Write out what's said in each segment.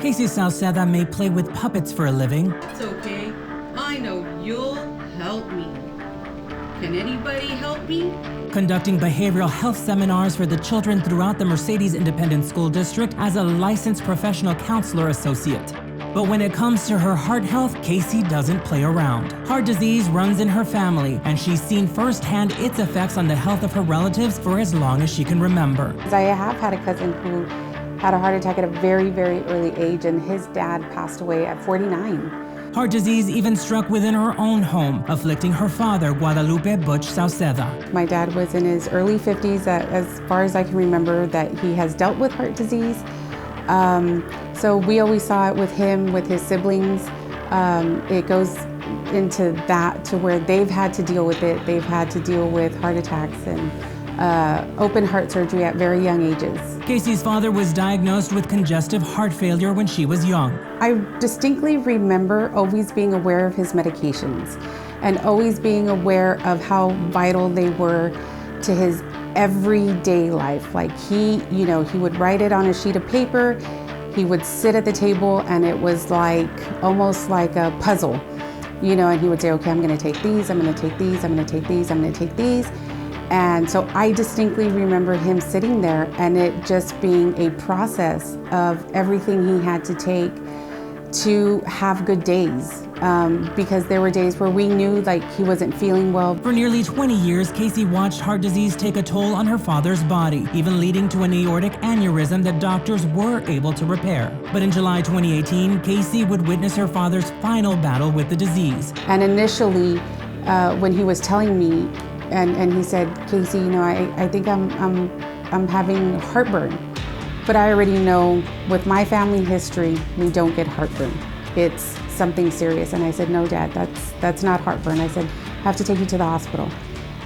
Kasie Sauceda may play with puppets for a living. It's okay. I know you'll help me. Can anybody help me? Conducting behavioral health seminars for the children throughout the Mercedes Independent School District as a licensed professional counselor associate. But when it comes to her heart health, Kasie doesn't play around. Heart disease runs in her family, and she's seen firsthand its effects on the health of her relatives for as long as she can remember. I have had a cousin who had a heart attack at a very, very early age, and his dad passed away at 49. Heart disease even struck within her own home, afflicting her father, Guadalupe Butch Sauceda. My dad was in his early 50s, as far as I can remember, that he has dealt with heart disease. So we always saw it with him, with his siblings. It goes into that to where they've had to deal with it. They've had to deal with heart attacks and open heart surgery at very young ages. Kasie's father was diagnosed with congestive heart failure when she was young. I distinctly remember always being aware of his medications and always being aware of how vital they were to his everyday life. Like he would write it on a sheet of paper. He would sit at the table, and it was like almost like a puzzle, and he would say, okay, I'm going to take these, I'm going to take these, I'm going to take these, I'm going to take these. And so I distinctly remember him sitting there and it just being a process of everything he had to take to have good days, because there were days where we knew like he wasn't feeling well. For nearly 20 years, Kasie watched heart disease take a toll on her father's body, even leading to an aortic aneurysm that doctors were able to repair. But in July 2018, Kasie would witness her father's final battle with the disease. And initially, when he was telling me, and he said, Kasie, I think I'm having heartburn. But I already know with my family history, we don't get heartburn. It's something serious. And I said, no, Dad, that's not heartburn. I said, I have to take you to the hospital.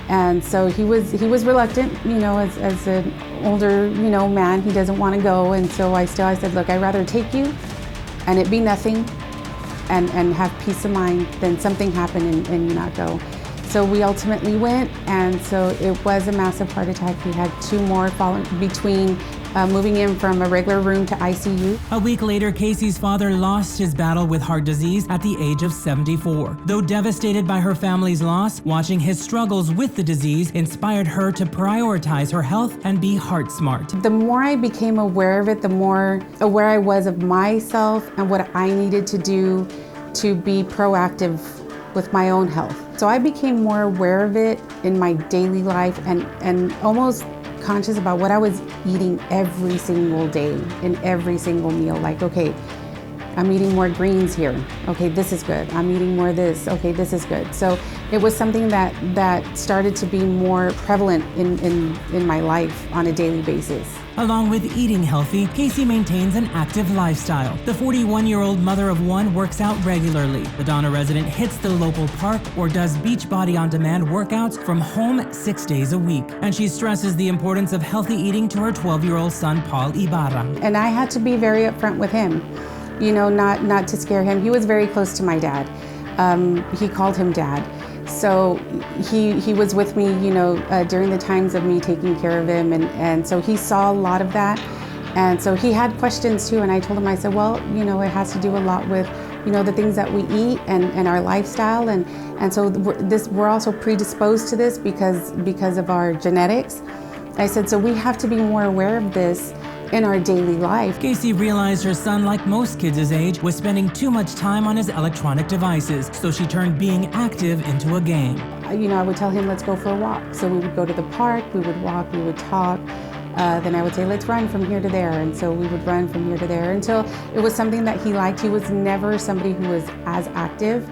And so he was reluctant, as an older, man, he doesn't want to go. And so I said, look, I'd rather take you and it be nothing and have peace of mind than something happen and you not go. So we ultimately went, and so it was a massive heart attack. He had 2 more between moving in from a regular room to ICU. A week later, Kasie's father lost his battle with heart disease at the age of 74. Though devastated by her family's loss, watching his struggles with the disease inspired her to prioritize her health and be heart smart. The more I became aware of it, the more aware I was of myself and what I needed to do to be proactive with my own health. So I became more aware of it in my daily life and almost conscious about what I was eating every single day in every single meal. Like, okay, I'm eating more greens here. Okay, this is good. I'm eating more of this. Okay, this is good. So it was something that started to be more prevalent in my life on a daily basis. Along with eating healthy, Kasie maintains an active lifestyle. The 41-year-old mother of 1 works out regularly. The Donna resident hits the local park or does Beachbody on-demand workouts from home 6 days a week. And she stresses the importance of healthy eating to her 12-year-old son, Paul Ibarra. And I had to be very upfront with him, not to scare him. He was very close to my dad. He called him Dad. So he was with me, during the times of me taking care of him, and so he saw a lot of that. And so he had questions too, and I told him, I said, well, it has to do a lot with, the things that we eat and our lifestyle, and so we're also predisposed to this because of our genetics. I said, so we have to be more aware of this in our daily life. Kasie realized her son, like most kids his age, was spending too much time on his electronic devices, so she turned being active into a game. I would tell him, let's go for a walk. So we would go to the park, we would walk, we would talk. Then I would say, let's run from here to there. And so we would run from here to there until it was something that he liked. He was never somebody who was as active.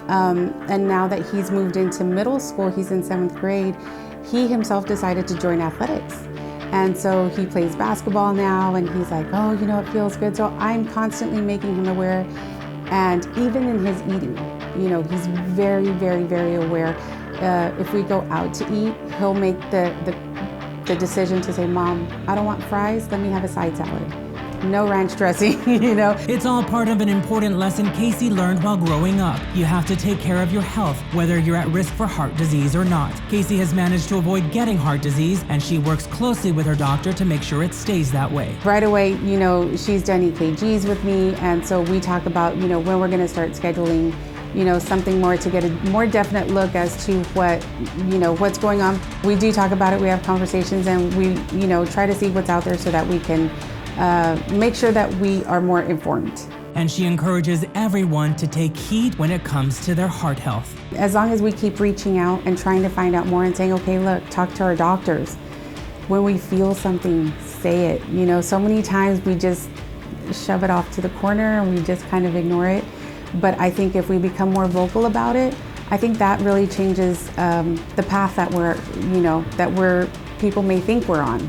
And now that he's moved into middle school, he's in 7th grade, he himself decided to join athletics. And so he plays basketball now, and he's like, oh, it feels good. So I'm constantly making him aware. And even in his eating, he's very, very, very aware. If we go out to eat, he'll make the decision to say, Mom, I don't want fries, let me have a side salad. no ranch dressing, you know. It's all part of an important lesson Kasie learned while growing up. You have to take care of your health, whether you're at risk for heart disease or not. Kasie has managed to avoid getting heart disease, and she works closely with her doctor to make sure it stays that way. Right away, you know, she's done EKGs with me, and so we talk about, you know, when we're gonna start scheduling, you know, something more to get a more definite look as to what, you know, what's going on. We do talk about it, we have conversations, and we, you know, try to see what's out there so that we can make sure that we are more informed. And she encourages everyone to take heed when it comes to their heart health. As long as we keep reaching out and trying to find out more and saying, okay, look, talk to our doctors. When we feel something, say it. You know, so many times we just shove it off to the corner and we just kind of ignore it. But I think if we become more vocal about it, I think that really changes the path that we're, you know, that people may think we're on.